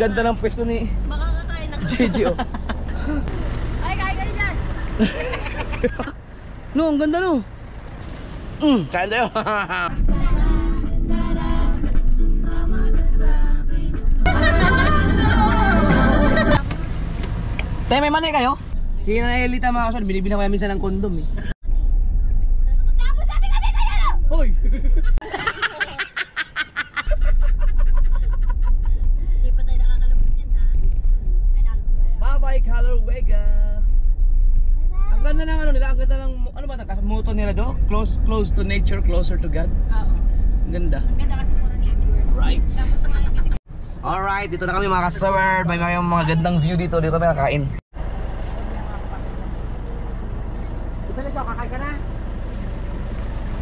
ganda ng pwesto ni makakakain ako. JJ, oh. Ay, kain ka rin dyan. No, ang ganda, no. Kain tayo. Tayo, may mani kayo? Si Elita mga kasal, binibilang ko minsan ng kondom eh. Sabi kami kayo! Hoy! Hindi pa tayo nakakalabas niyan, ha? Bye-bye, Color Wega. Ang ganda ng ano nila, ang ganda ng, ano ba, moto nila do? Close to nature, closer to God. Oo. Ang ganda. Ang ganda kasi puro nature. Right. Alright, dito na kami mga kasaward. May mga gandang view dito. Dito kami kakain. Ito na, kakain ka na.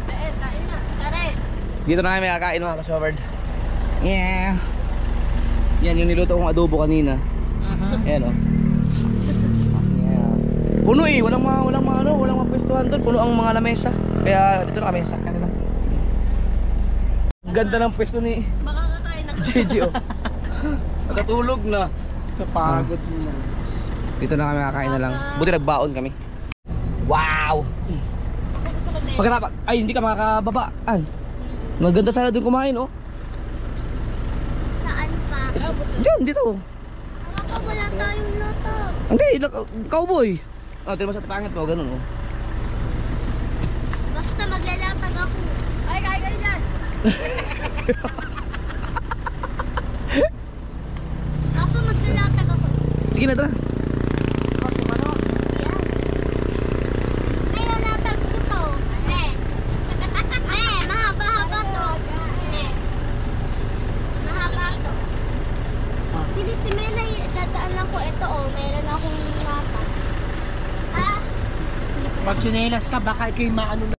Kain na. Tara. Dito na kami kakain mga kasaward. Yeah. Yan yung niluto kong adobo kanina. Ayan o. Yeah. Puno eh, walang mapwestuhan doon. Puno ang mga lamesa. Kaya dito na kami sa kanila. Ganda ng pwesto ni Makakakain ako. JJ, oh. Nakatulog na. Sa pagod mo na. Dito na kami kakain na lang. Buti nagbaon kami. Wow! Ako gusto ko na. Pagkatapos, ay hindi ka makakababaan. Maganda sana doon kumain, oh. Saan pa? Diyan, dito. Ako wala tayong loto. Hindi, cowboy. Oh, tira mo sa pangit mo, ganun, oh. Basta maglalatag ako. Ay, kain ka rin dyan. Ako maglalatag ako. Sige na, tara. Ay, lalatag ko to. Mahaba-haba to. Mahaba to. Hindi si Melay, dadaan lang ko ito, oh. Meron akong latag. Ha? Pag chinelas ka, baka ikay maano na.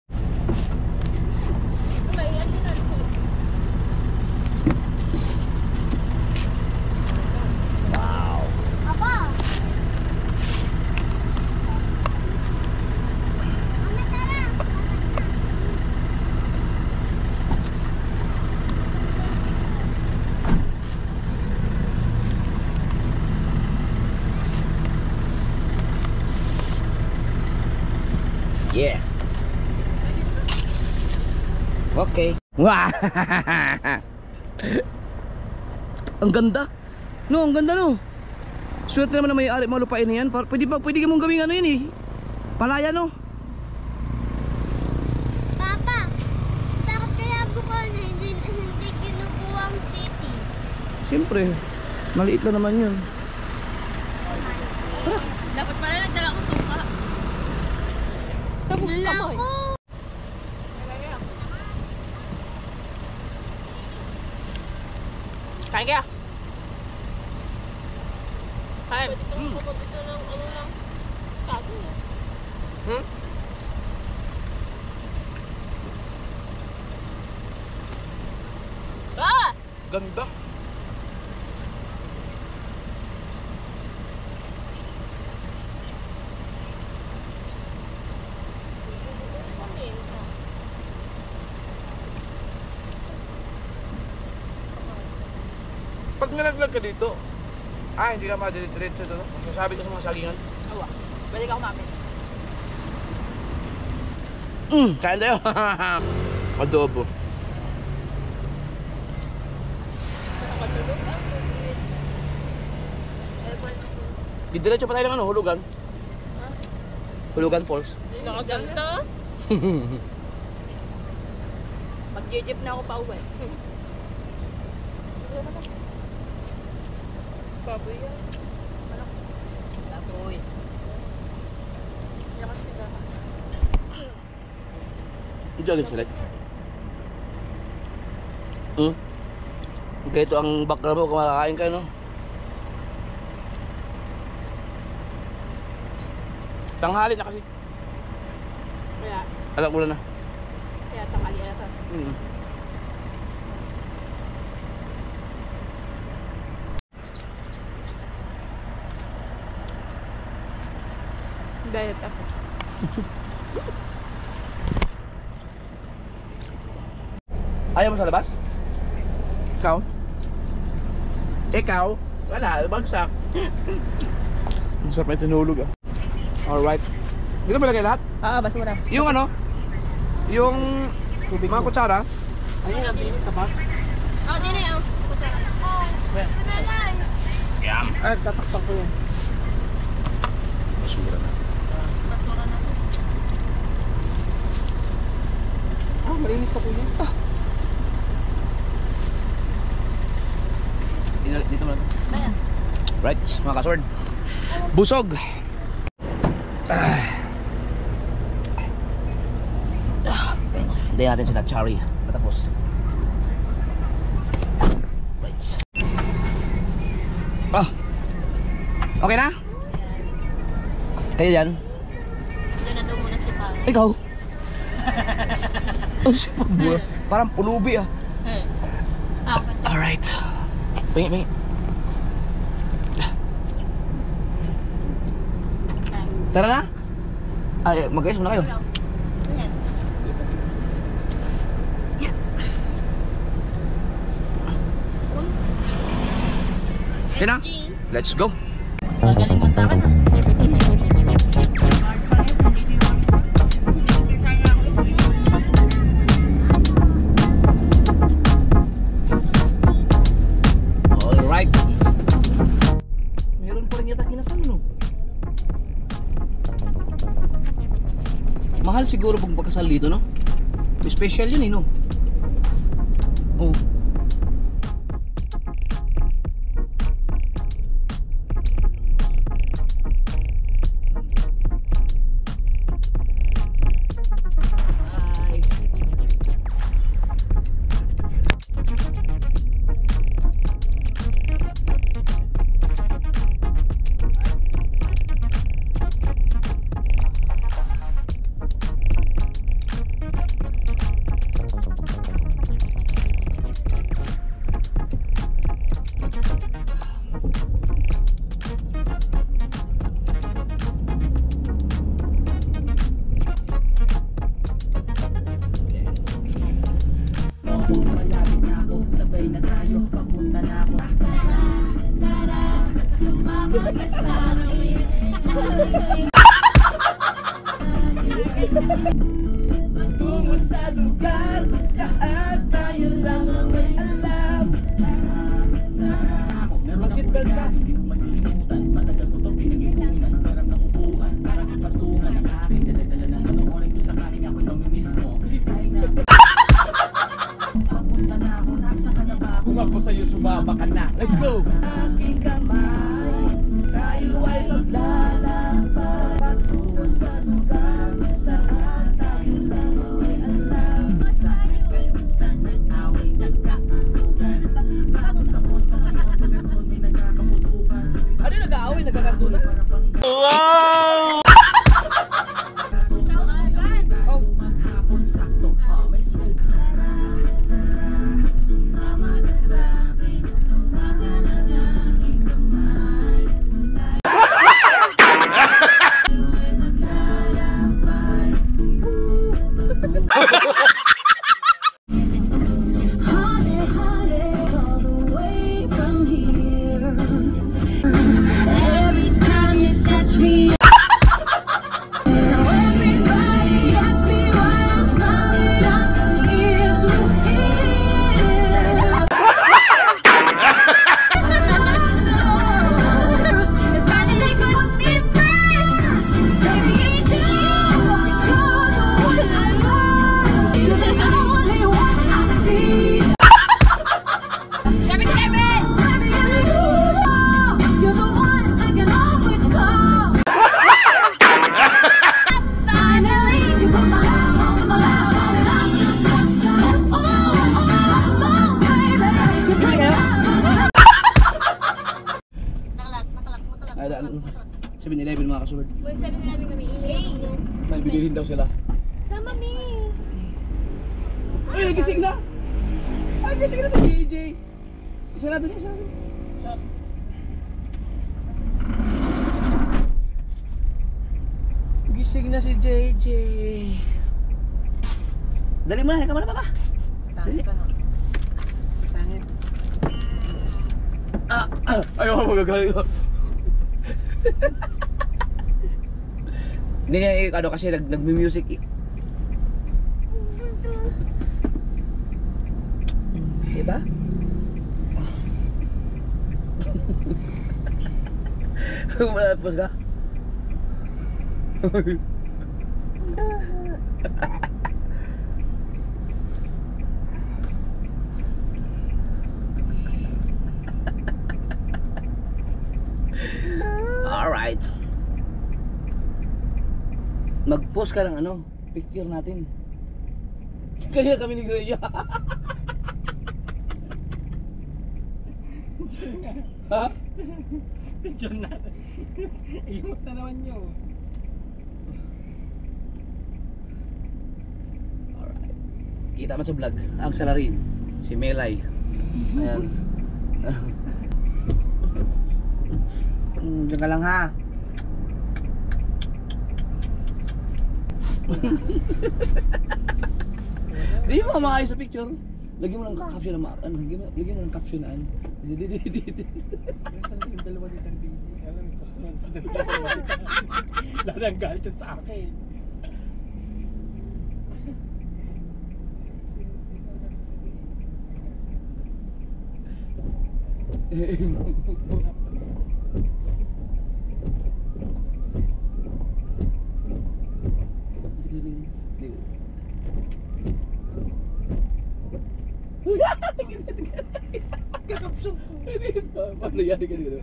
Yeah. Okay. Wah. Ang ganda. No, ang ganda, no. Swerte naman na may-ari mga lupain na yan. Pwede ka mong gawing ano yun eh. Palaya, no. Papa, bakit kaya bukal na hindi kinukuha ang city? Siyempre, maliit lang naman yun. Dapat pala nagdala ko suka. Dala ko! Kain kaya? Kain. Pwede kang kapabito ng ano lang. Kaso na. Ah! Ganda. Pag nalaglag ka dito, hindi ka madiretso doon. Masasabi ka sa mga sagingan. Awa, pwede ka kumapit. Kain tayo. Adobo. Didiretso pa tayo ng ano, Hulugan. Hulugan Falls. Nakaganda. Mag-jeep na ako pa uwi. Baboy yan. Baboy. Diyan din sila. Kaya ito ang background mo kung makakain kayo, no? Tanghali na kasi. Kaya, Alam ko na. tangali na ito. Diet ako. Ayaw mo sa labas? Ikaw? Ikaw? Wala, bagsak. Ang sarap na tinulog ah. Alright. Dito ba lagay lahat? Basura. Yung ano? Yung mga kutsara? Ayun, ang bilis ka ba? Oh, di na yun. Oh, si Melay. Ay, tataktak ko yan. Basura na. Malinis na ko yun. Dito mo na. Right, mga kasword. Busog. Hindi natin sila cherry. Patapos. Right. Oh. Okay na? Kayo yan? Doon na doon muna si Pao. Ikaw? Ang sipag mo. Parang pulubi ah. Alright. Pingi. Tara na? Ay, mag-ayos muna kayo. Okay na? Let's go. Magaling magtakan ha. Alright. Meron pa rin yata kinasal, no? Mahal siguro pag pagkasal dito, no? Special yun eh, no? Oh. Patungo sa lugar kung saan tayo lang ang may alam. Mag-seatbelt ka. Matagal ko ito pinag-ipunan. Parang nakukuhan, parang ipatungan. Ang aking dala-dala ng panoorin ko sa kanin ako yung mismo. Ay na. Papunta na ako, nasa ka na ba? Kung ako sa'yo sumama ka na. Let's go! Aking kamay, tayo ay maglalakad. Patungo sa lugar kung saan tayo lang ang may alam. Sana kalimutan ng away, nagkakatugan. Bakit ako nakakatugan, may nagkakaputukan. Ano yung nag-aaway? Nagkakantunan? Wow! Oh. Maghapon sakto, may swell. Sumama ka sa akin, tumagal ang aking kamay. Tayo ay maglalakbay. Honey, honey, all the way from here. Every time you touch me. Everybody asks me why I'm smiling out the ears to ear. Finally got impressed. Baby, it's you. You're the one I love. You're the only one I see. Sabi ko, Evan! You're the one I can always call. Finally, you put my love on my love on it. Oh, baby, you put my love on it. Nakalak. 7-Eleven mga kasword. Boy, 7-Eleven kami. Hey! May bilhin daw sila. Sama me! Ay, nagising na! Ay, nagising na si JJ! Isa natin yung isa natin. Gising na si JJ. Dali mo na, halika mo na papa. Tangit ka na. Tangit. Ayaw mo magagaling ko. Hindi niya ano kasi nagmi-music eh. Diba? Kung malapos ka? Alright. Mag-post ka ng ano, picture natin. Kaya kami ni Greya. Ha? Picture natin. Imot na naman nyo. Alright. Kita mo sa vlog, ang salarin, si Melay. Ayan. Diyan ka lang ha. Di mo maayos sa picture. Lagyan mo ng caption na ano, lagyan mo ng caption na ano. Minsan yung dalawa ni Tandini. Alam mo, post ko lang sa dalawa. Lahat ang galit yan sa akin. Kakapsyon ko. Paano yan? Ganun.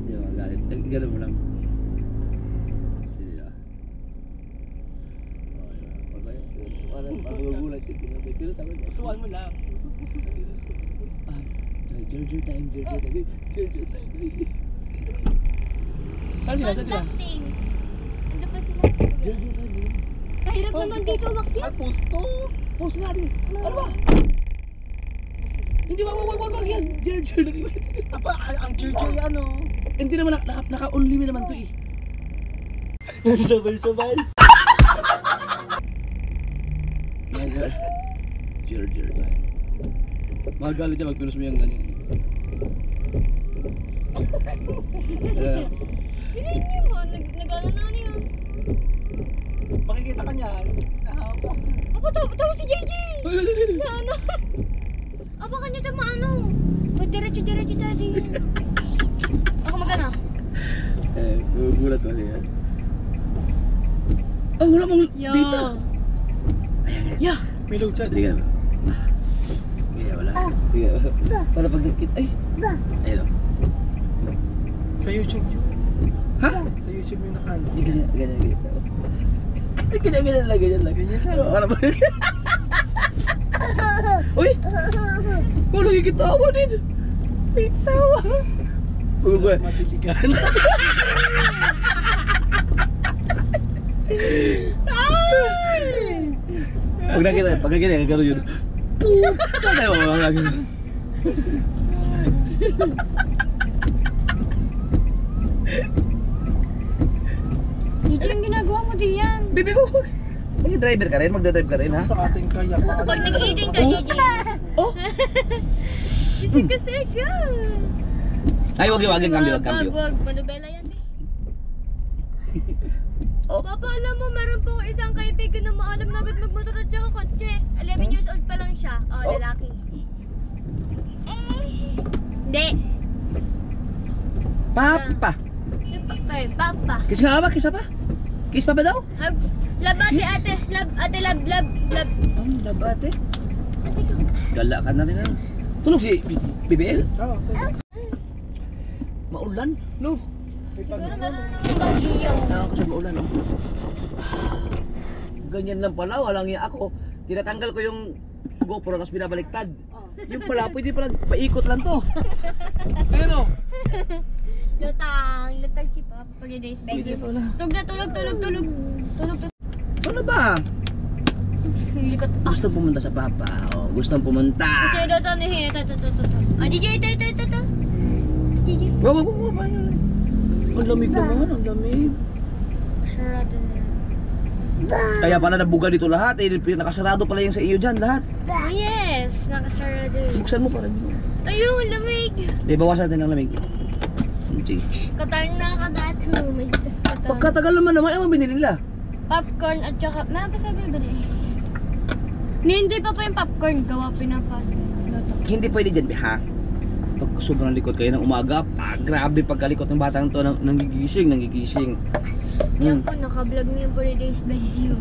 Di ba, galit. Ganun mo lang. Hindi ba? Parang magugulat yung pinatay. Pero sabi mo, Pusuan mo lang. Puso. Georgia time. Saan sila? Things. Ano pa sila? Georgia time. Kahirap naman dito umakyat. Ay, pusto. Post natin. Ano ba? Hindi wag yan. Georgia. Aba, ang JJ ano. Hindi naman naka-only me naman to eh. Sabay-sabay. Georgia time. Magalit siya magpinos mo yung ganyan. Hindi mo, nag-ano na ano yun. Makikita ka niyan. Nahapa. Apo, tawa si JJ. Na ano? Aba kanya ito maano. Diretso daddy. Ako magana. Gulat ko siya. Oh, wala mong dito. Yeah. May load siya. Sige na. Kaya wala. Sige. Para pag nakit. Ay. Ayun o. Sa YouTube yun. Ha? Sa YouTube yung nakano. Hindi ganyan. Ay, ganyan lang. Ano ba? Uy! Kung nakikitawa din. May tawa. Uy. Madiligan. Pag nakita, pag ganyan, gano'n yun. Puta na yung mga ganyan. JJ, yung ginagawa mo diyan. Bibi mo! May driver ka rin? Magdadrive ka rin ha? Sa ating kaya pa. Pag nag-eating ka, JJ. Oh! Kasi ka. Ay, wag cambio. Wag. Manubela yan eh. Oh. Papa, alam mo, meron po isang kaibigan na maalam na agad magmotor at saka kotse. 11 years old pa lang siya. Oh, lalaki. Hindi. Papa! Papa. Kiss nga ba? Kiss pa? Kiss pa ba daw? Lab ate. Lab. Ang labate. Ate ko. Gala ka na rin ano. Tulog si BBL? Oo. Maulan? No. Siguro meron ng bagyo. Ako sa maulan no. Ganyan lang pala, walang iya ako. Tinatanggal ko yung GoPro tapos binabaliktad. Yung pala, pwede pala paikot lang to. Ayun o. Lutang si Papa. Pag-days Pwede bagyo. pala. Tulog. Ano ba? Likot. Gusto pumunta sa Papa. O, gustong pumunta. Kasi daw ito niya. Ito. Ah, DJ, ito. DJ. Wag. Ang lamig naman, ang lamig. Sarado na yan. Kaya pala nabuga dito lahat. Eh, nakasarado pala yung sa iyo dyan lahat. Oh, yes, nakasarado. Buksan mo para. Ayun, lamig. Di, bawasan natin ng lamig. Sige. Katar na kadatu. May katar. Pagkatagal naman, ano binili nila? Popcorn at saka, meron pa sabi ba eh? Hindi pa yung popcorn. Gawa pinapatid. Hindi pwede dyan, ha? Pag sobrang likot kayo ng umaga, grabe pagkalikot ng batang to, nangigising. Yan po, naka-vlog niyo po rin days video.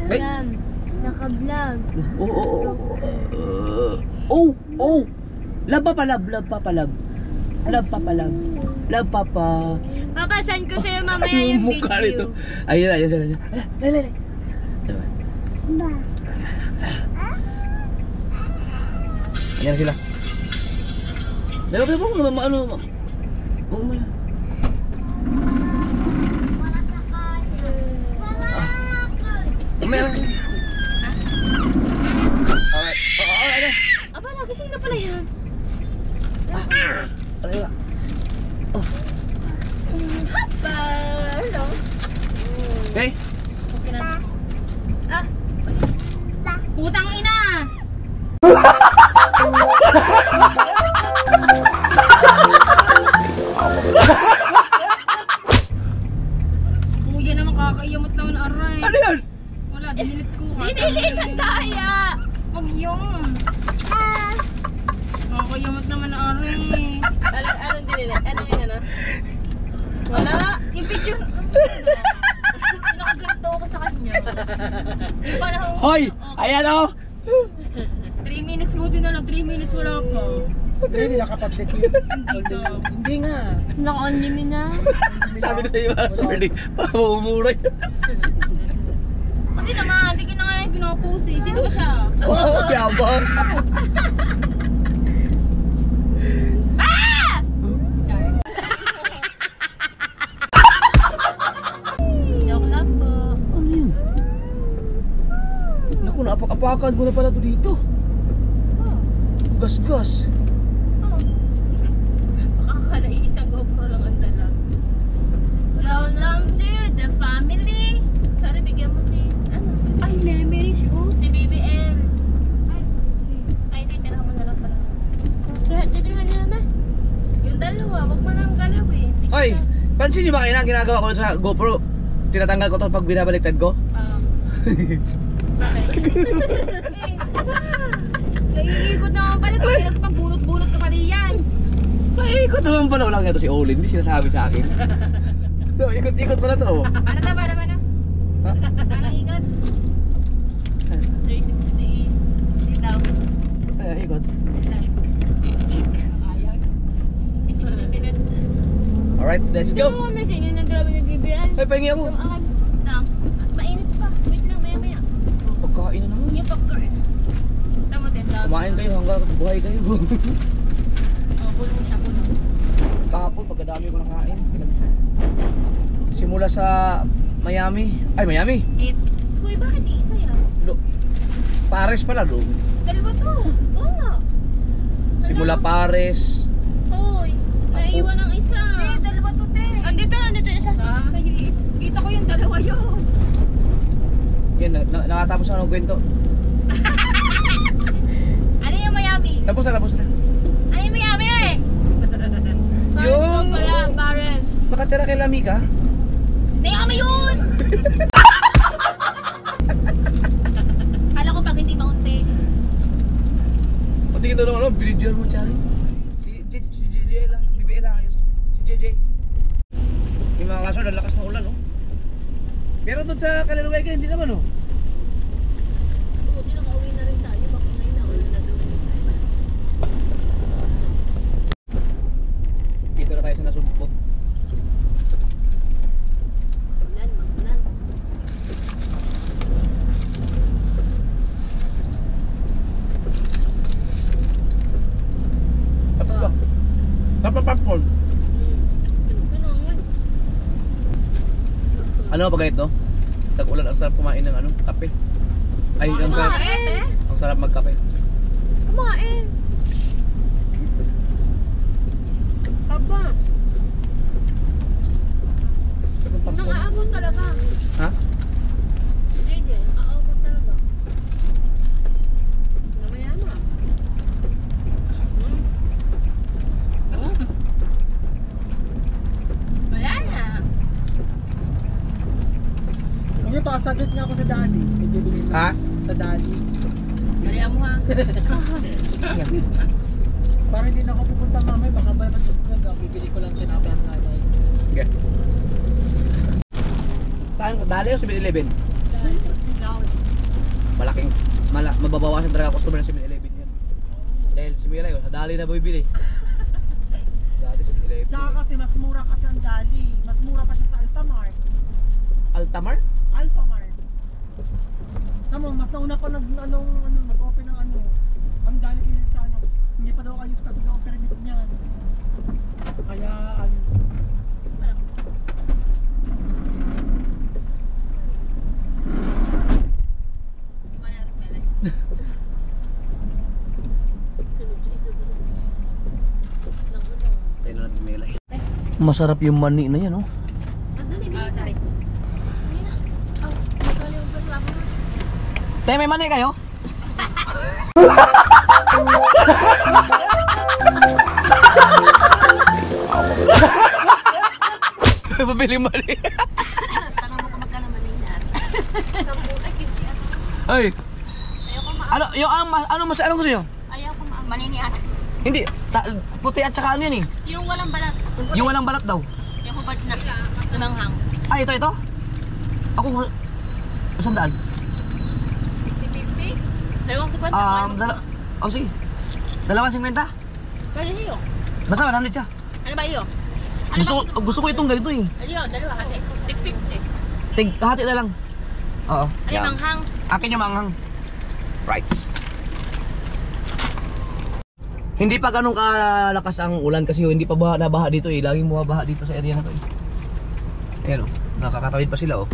Hey. Alam, naka-vlog. Oh. Love pa love. Love papa. Papasan ko sa'yo mamaya yung mukha nito. video. Ayun. Lay. Ayan sila. Lalo mo ano. Oh my. Meron. Alright. Aba, nagising na pala yan. Ano yun? Hapa! Hello? Okay? Okay na. Ah! Putang ina! Umuya naman, kakaiyamot naman aray. Ano yun? Wala, dinilit ko. Dinilit ang daya! Huwag yun. Kakaiyamot naman aray. Anong dinilit? Ano yun ano? Wala. Yung picture. Nakaganto ako sa kanya. Yung panahon. Hoy! Ayan o! 3 minutes mo din na lang. 3 minutes wala pa. Hindi nakapag-declare. Hindi nga. Naka-on na. Sabi na sa'yo, sorry. Pamumuray. Kasi naman, hindi ko na nga yung pinopost eh. Sino ba siya? Oo, yabang. Ah! Joke lang po. Ano yun? Naku, napak-apakan mo na pala to dito. Gas-gas. Baka isang GoPro lang ang dala. Welcome to the family. Sorry, bigyan mo si, ano? Ay, memories ko. Si BBL. Ay, titira mo na lang pala. Titira na naman. Yung dalawa, wag mo nang galawin. Hoy, pansin niyo ba kayo na ginagawa ko sa GoPro? Tinatanggal ko to pag binabaliktad ko? Bakit? Naiikot naman pala. Pag bunot-bunot ka pa rin yan. Ikot naman pala. Wala nga to si Olin. Hindi sinasabi sa akin. No, ikot-ikot pala to. Paano na? Ha? Paano ikot? 360. Dito. Ay, ikot. Alright, let's go. Gusto mo may sinyo ng grabe ng BBL? Ay, pahingi ako. Mainit pa. Wait lang, maya-maya. Pagkain na naman. Yung popcorn. Tama din, dami. Kumain kayo hanggang buhay kayo. Oh, puno siya, puno. Kahapon, pagkadami ko nakain. Simula sa Miami. Ay, Miami. Uy, bakit iisa yan? Paris pala, lo. Dalawa to. Oo nga. Simula Paris. Hoy, naiwan ang isa. Dalawa to, te. Andito isa. Sa'yo eh. Kita ko yung dalawa yun. Yan, nakatapos na ng kwento. Ano yung Miami? Tapos na. Ano yung Miami eh? Yung- Paris pala, Paris. Nakatira kay Lamika. Miami yun! Kala ko pag hindi maunti. Pati kita naman, binidyoan mo, Chari. Si JJ lang, BBL lang ayos. Si JJ. Yung mga kaso, lalakas ng ulan, oh. Pero doon sa Kalaluwega, hindi naman, oh. Buti nakauwi na rin tayo. Baka may naulan na doon. Dito na tayo sa Nasugpo. Magulan. Tapos ba? Tapos popcorn. Ano ba ganito? Tag-ulan, ang sarap kumain ng ano, kape. Ay, ang sarap. Ang sarap magkape. Kumain. Aba. Nang aabot talaga. Ha? JJ, aabot talaga. Namaya na. Wala na. Sige, pakasaglit nga ako sa Dali. Medyo bilhin mo. Ha? Sa Dali. Malihan mo ha. Para hindi na ako pupunta mamaya, baka ba naman tutulog. Bibili ko lang tinapay ang nanay. Okay. Saan? Dali o 7-Eleven? Malaking, mababawasan talaga customer ng 7-Eleven yan. Dahil si Mila yun, sa Dali na bibili. Dati 7-Eleven. Tsaka kasi mas mura kasi ang Dali. Mas mura pa siya sa Altamar. Altamar? Alphamar. Tama, mas nauna pa mag-open ng ang Dali din sa hindi pa daw ayos kasi daw ang permit niyan. Kaya Masarap yung mani na yan, oh. Tay, may mani kayo? Pabili mani. Tanong mo kung magkano maninyan. Ay, kinsi ako. Ay, Ayoko ano, yung anong gusto nyo? Ayoko maninyan. Hindi, puti at saka ano yan eh. Yung walang balat. Yung walang balat daw. Yung hubad na. Tumanghang. Ay, ito. Ako, 100. 50-50? Dalawang 50? Sige. 250? Pwede siyo. Basta 100 siya. Ano ba iyo? Gusto ko itong ganito eh. Aliyo, dalawa. Tig-50. Hati na lang. Oo. Ano yan. manghang? Akin yung manghang. Right. Hindi pa ganun kalakas ang ulan kasi hindi pa nabaha dito eh. Laging bumabaha dito sa area na to eh. Ayan oh. Nakakatawid pa sila oh.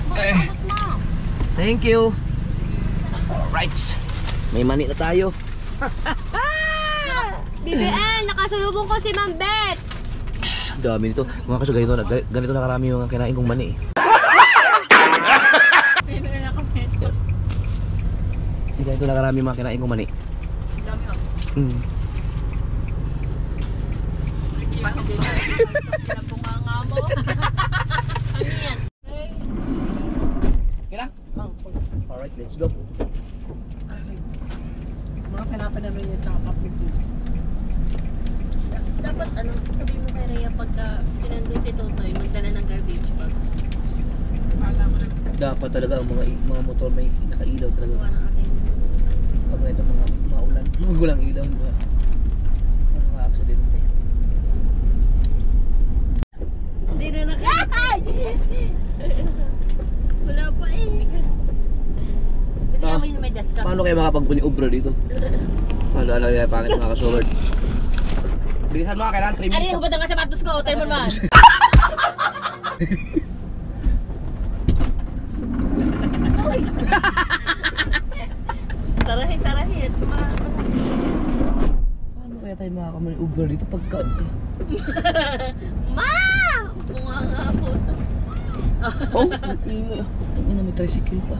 Bakit mo? Thank you. Right. May mani na tayo. BBN, nakasalubong ko si Ma'am Beth. Dami nito. Mga kaso ganito na karami yung kinain kong mani eh. BBN ako medyo. Ganito na karami yung mga kinain kong mani. Dami ako. Pinabunganga mo. Ano yan? Kira? Alright, let's go. mga tinapay namin yung tsaka kape please. Dapat sabihin mo kay Rhea pagka sinando si Totoy, magdala ng garbage bag. Dapat talaga ang mga motor may nakailaw talaga. Gawa ng ating Pag ito mga ulan, gulang ilaw, di ba? Mga aksidente. Hindi na nakakay! Wala pa eh. Bigyan mo yung may desk ka. Paano kayo makapag-obra dito? Paano kaya pangit mga kasolord? Bilisan mo, kailangan 3 Ari, minutes. hubad ang sapatos ko. Tayo mo naman. Uy! Sarahin. Paano kaya tayo makakaman-obra dito pagka... Ma! Bunga nga po. Oh, ingay. Tingnan na may tricycle pa.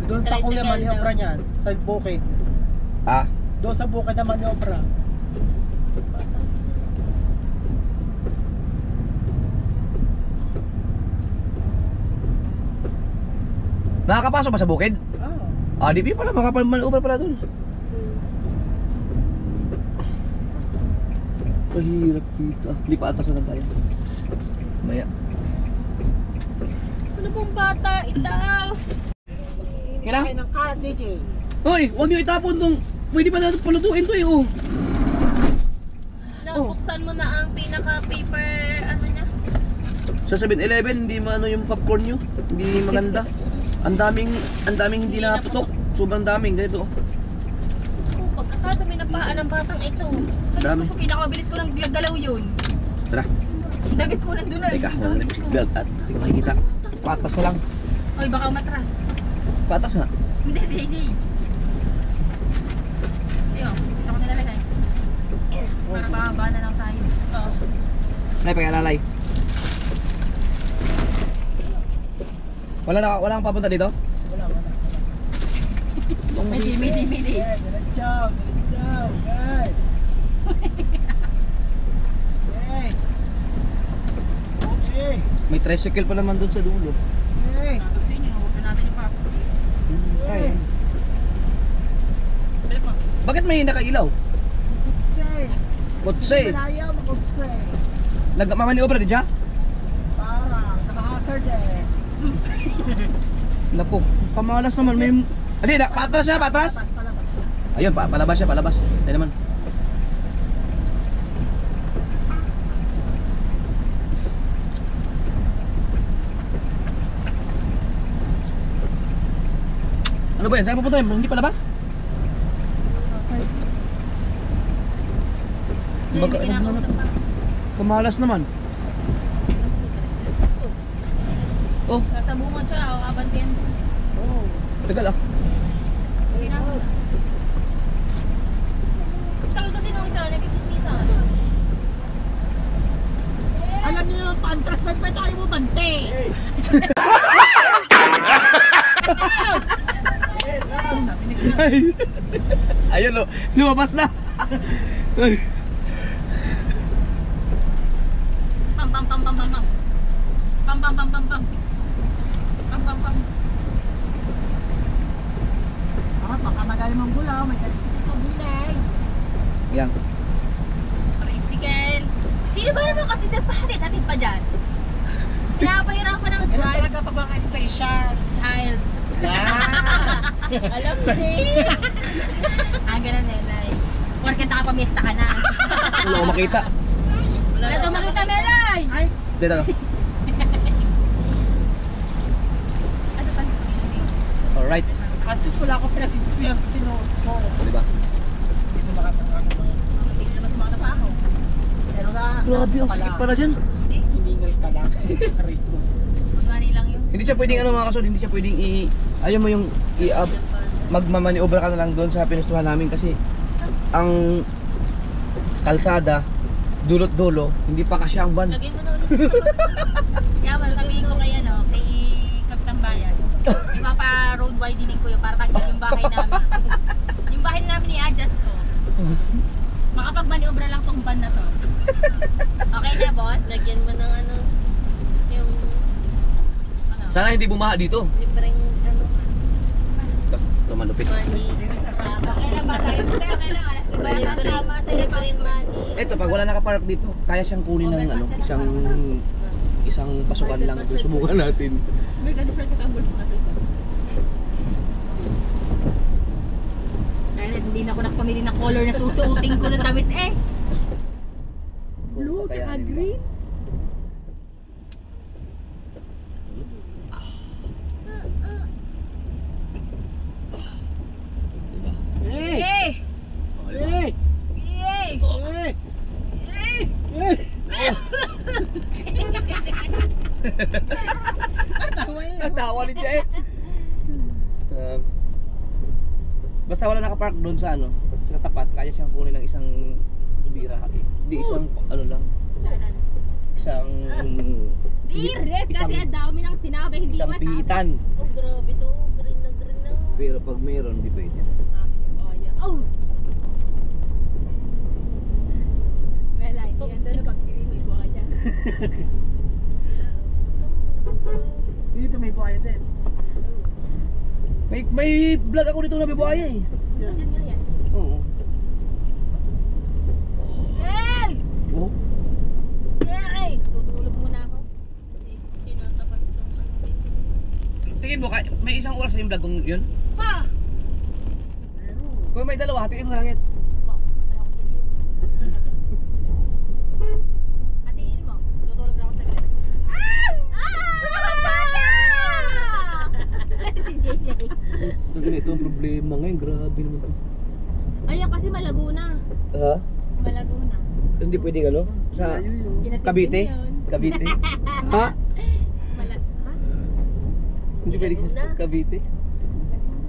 Doon pa kuya Tricycle maniobra niyan, sa bukid. Ah? Doon sa bukid na maniobra. Nakakapasok ba sa bukid? Ah. Di pala, makapal-manobra pala doon. Mahirap dito. Lipa atas na lang tayo. Maya. Ano pong bata? Itaw! Kira? Kaya ng karat DJ. Hoy, huwag niyo itapon tong... Pwede ba natin palutuin to eh, oh. Nabuksan mo na ang pinaka-paper, ano niya? Sa 7-Eleven, hindi maano yung popcorn nyo. Hindi maganda. Ang daming hindi naputok. Sobrang daming, ganito oh. Oh, pagkakadami ng paa ng batang ito. Dami. Gusto ko, pinakamabilis ko ng galaw yun. Tara. Dagat ko nandun na. Teka, walang belt at hindi ko makikita. Patas na lang. Oy, baka matras. Patas nga. Hindi, si AJ. Ayun, dito ko nilalagay. Para bababa na lang tayo. Oo. Nay, pag-alalay. Wala kang papunta dito? Wala. Midi. Yeah, diretso, guys. Okay. May tricycle pa naman doon sa dulo. Okay. Yun yung huwag na natin ipasok. Ay. Balik mo. Bakit may nakailaw? Say. Kotse. Malayo, makugse. Nagmamaniobra di dyan? Parang, naka-hazard eh. Naku, kamalas naman. May... Adi, patras siya, patras. Palabas. Ayun, palabas siya, palabas. Tayo naman. Ano ba yan? Saan pupunta yan? Hindi palabas? Hindi, Baka- hindi kinakausap pa. Kamalas naman. Oh, Nasa bungod siya, ako abantiyan. Oh. tagal ah. Ginagawa. Tagal kasi nung isa, nagkikismisan. Alam niyo, pantras ba tayo mo bante? Ayun oh, lumabas na. Ay. Pam pam pam pam pam pam. Pam pam pam pam pam. Pam pam pam. Baka madali mong gulaw, may kalimutan sa gulay. Yan. Tricycle. Sino ba naman kasi nagpahatid-hatid pa dyan? Pinapahirapan ng Pero drive talaga pag mga special. child. Alam mo eh. Ganun eh, like. Porket nakapamiesta ka na. Wala ko makita. Wala daw makita, Melay! Ay, Dito. Ano pa? Alright. at least wala akong pinagsisisihan sa sinuot ko. O, diba? Hindi sumakatang ako. Hindi na naman sumakata pa ako. Pero na, Grabe, ang sikip pala dyan. Hindi. hiningal ka lang. Aray ko. Magani lang yun. Hindi siya pwedeng ano mga kasod, hindi siya pwedeng ayaw mo yung magmamaniobra ka na lang doon sa pinustuhan namin kasi ang kalsada dulot dulo, hindi pa kasi ang van. Lagyan mo na ulit. Kaya well, sabihin ko kay ano, kay Kapitang Bayas. Ipapa-road widening ko yun para tanggal yung bahay namin. Yung bahay namin i-adjust ko. Makapag-maniobra lang tong van na to. Okay na, boss? Lagyan mo ng ano, yung Ano? Sana hindi bumaha dito. libreng ano, Tumalupit. money. Okay lang ba tayo? Okay lang. Iba lang tama sa Libreng money. Eto, pag wala nakapark dito, kaya siyang kunin ng ano, isang pasukan lang doon. Subukan natin. May ganun siya kita bulsa kasi ito. Dahil hindi na ako nakapamili ng color na susuotin ko ng damit eh. Blue tsaka green. Hey! Eh! Hey! Eh! Hey! Eh! Hey! Natawa ni siya eh. Basta wala nakapark doon sa ano, sa tapat, kaya siyang kunin ng isang bira. Hindi isang ano lang, Daanan. isang Sirit kasi ang dami nang sinabi hindi isang masabi. pihitan. Oh, grabe to. Green na. Pero pag mayroon, di pwede. Oh! Melay, yan doon na pag-giri mo yung buka dyan. Dito may buhaya din. May vlog ako dito na bibuhaya eh. Yan. Diyan nga yan. Oo. Hey! Oh. Hey! Tutulog muna ako. Tinatapas tong ano. Tingin mo, may isang oras na yung vlog kong yun? Pa! Pero, Kung may dalawa, hatiin mo langit. Ba, kaya ako kilyo. Hatiin mo. Tutulog na ako sa gawin. Ito ang problema ngayon, grabe naman ito. Ayan kasi malago na. Ha? Malago na. Hindi pwede ano? Sa layo yun. Kinatid Cavite? din yun. Cavite? Ha? Ha? Hindi pwede sa Cavite?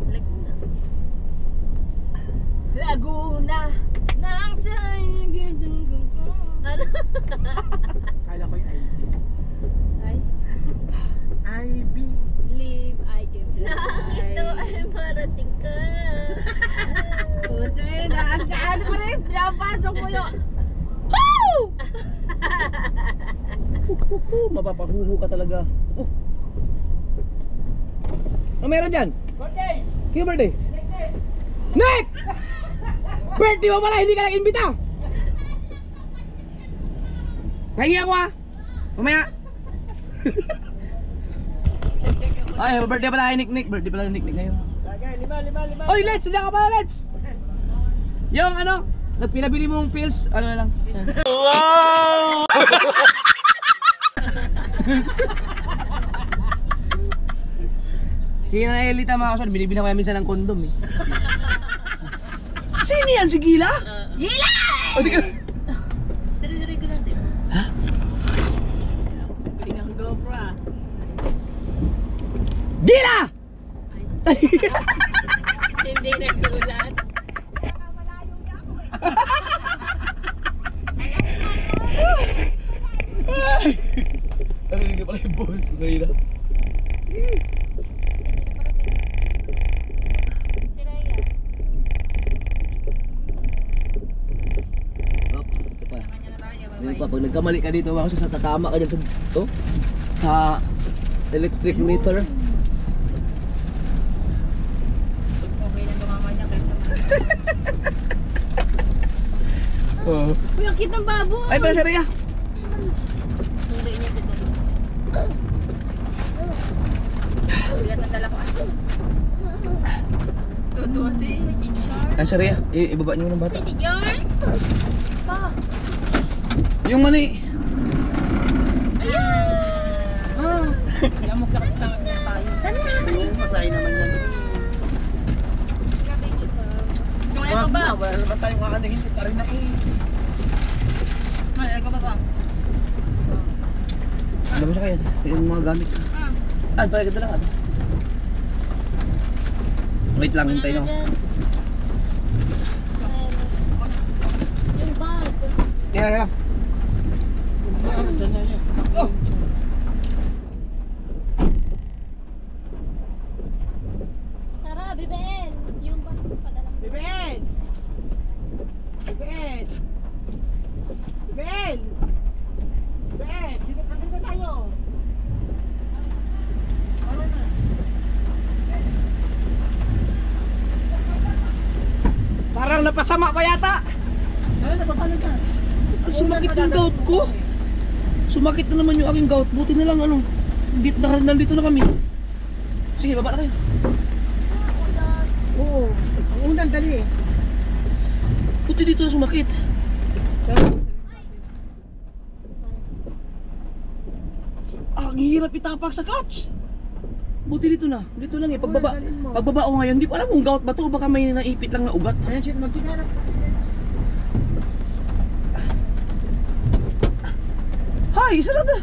Laguna. Laguna nang sa Ano? Kala ko yung IB. Ay, IB. Live, I can fly. ito ay marating ka. Puta yun, nakasaan pa rin. Pinapasok mo yun. Woo! Mapapahuhu ka talaga. Ano meron dyan? Birthday! Kino birthday? Nick! Birthday mo pala, hindi ka nag-imbita! Pahingi ako ah! Mamaya! Ay, birthday pala kay Nick. Birthday pala ni Nick ngayon. Bagay, lima. Oy, Let's! Hindi ka pala, Let's! Yung ano, pinabili mong pills, ano na lang. Wow! Si Elita mga kasal, binibili ko minsan ng kondom eh. Sino yan? Si Gila? Gila! O di ka... Diri-diri ko natin. Piling ang GoPro ah. Gila! Hindi nagdulan. Narinig ka pala yung bones ko kanina. Si Raya. Oh, ito pa. Dito pa, pag nagkamali ka dito, mga sa tatama ka dyan sa electric meter. Okay na tumama niya kaysa Oh. Uy, ang cute ng baboy! Ay, pala si Rhea. Sunduin niya si Dad. Bigat ng dala ko ah. Tutuwa si Chichar. Ay, si Rhea. Ibaba niyo ng bata. Si Yarn? Pa. Yung mani. Ayan. Yamok na kasi tayo. Yung masaya naman yan. Yung ito ba? Wala naman tayong kakandingin. Ito rin na eh. Ay, ito ba ba? Ano ba siya kaya? Yung mga gamit. Ah, pala ganda lang ano. Wait lang, hintay nyo. Yung bag. Yeah. Oh. Tara, Bibel. Yung bag padala. Bibel! Bibel! Bibel! Bibel! Dito tayo! Ano na? Parang napasama pa yata. Ano na? Paano na? Sumakit yung gout ko. Sumakit na naman yung aking gout. Buti na lang ano. Nandito na kami. Sige, baba na kayo. Oo. Ang unang dali eh. Buti dito na sumakit. Ang hirap itapak sa clutch. Buti dito na. Dito lang eh. Pagbaba ko ngayon, hindi ko alam kung gout ba to o baka may naipit lang na ugat. Ayan, shit. Magsigaras. Hay, sarada.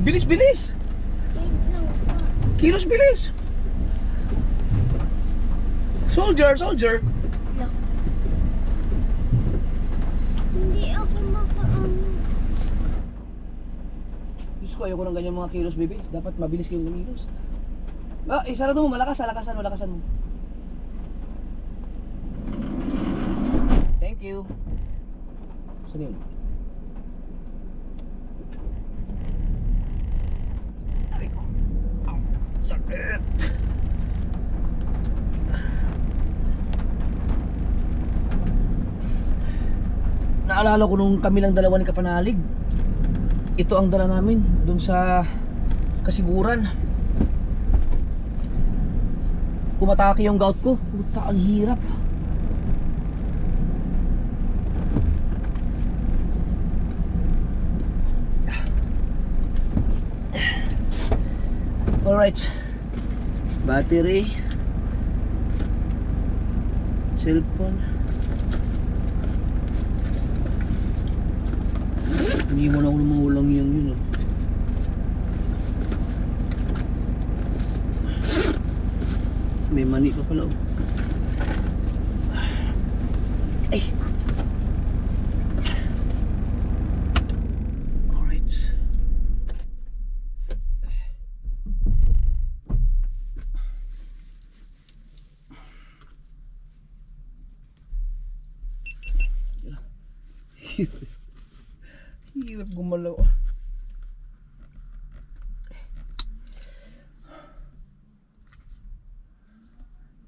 Bilis. Kilos bilis. Soldier. Hindi ako makaano. Diyos ko, ayoko ng ganyan mga kilos, baby. Dapat mabilis kayong kumilos. Ah, isarado mo, malakasan mo. Thank you. Saan yun? Aray ko. Ow, sakit. Naalala ko nung kami lang dalawa ni Kapanalig. Ito ang dala namin dun sa Kasiguran. Pumatake yung gout ko. Puta, ang hirap. Alright. Battery. Cellphone. Hindi mo na ako namaulang yun oh. May mani pa pala oh. Hirap gumalaw.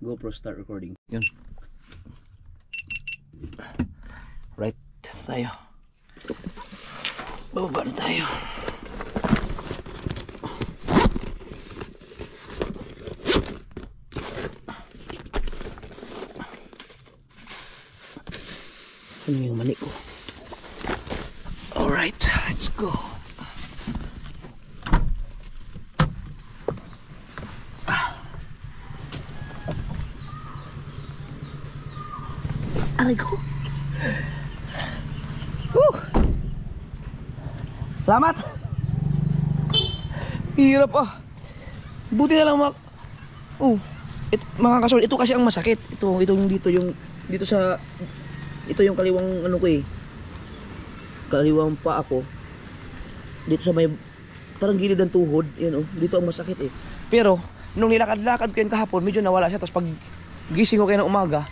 GoPro start recording. Yun. Right, tayo. Bababa na tayo. Ano yung mali ko? Alright, let's go. Aray ko. Salamat. Hirap ah. Buti na lang mga kasol, ito kasi ang masakit. Itong dito sa ito yung kaliwang ano ko eh. Kaliwang pa ako. Dito sa may parang gilid ng tuhod, yan oh. Dito ang masakit eh. Pero nung nilakad-lakad ko yun kahapon, medyo nawala siya. Tapos pag gising ko kayo ng umaga,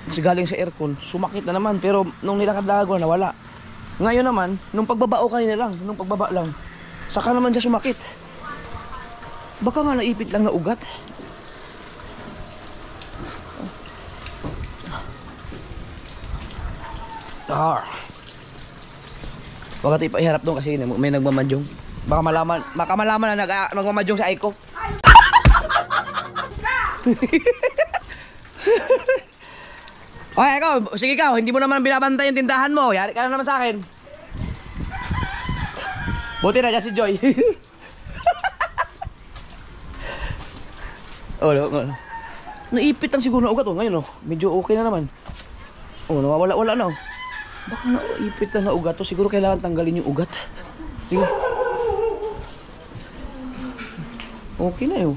galing sa aircon, sumakit na naman. Pero nung nilakad-lakad ko, nawala. Ngayon naman, nung pagbabao kanina lang, nung pagbaba lang, saka naman siya sumakit. Baka nga naipit lang na ugat. Baka tayo ipahiharap doon kasi may nagmamadyong. Baka malaman na nagmamadyong sa Aiko. Okay, ikaw, sige ikaw, hindi mo naman binabantay yung tindahan mo. Yari ka na naman sa akin. Buti na dyan si Joy. Naipit lang siguro na ugat oh. Ngayon oh, medyo okay na naman. Oh, nawawala-wala na oh. Baka naipit lang na ugat to. Siguro kailangan tanggalin yung ugat. Sige. Okay na yun.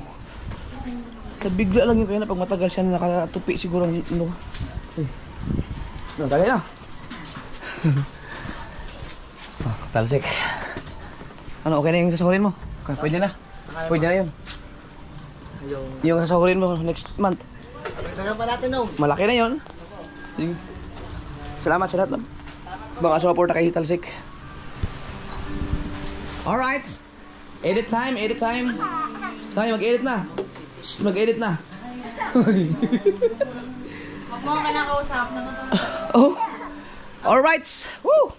Bigla lang yung kaya na pag matagal siya na nakatupi siguro ano. Tagay na. Talsik. Ano, okay na yung sasahurin mo? Pwede na. Pwede na yun. Yung sasahurin mo next month. Malaki na yun. Sige. Salamat sa lahat. Baka sumaport na kay Talsik. Alright. Edit time, edit time. Tayo, mag-edit na. Mag-edit na. Huwag mo ka nakausap. Oh. Alright. Woo.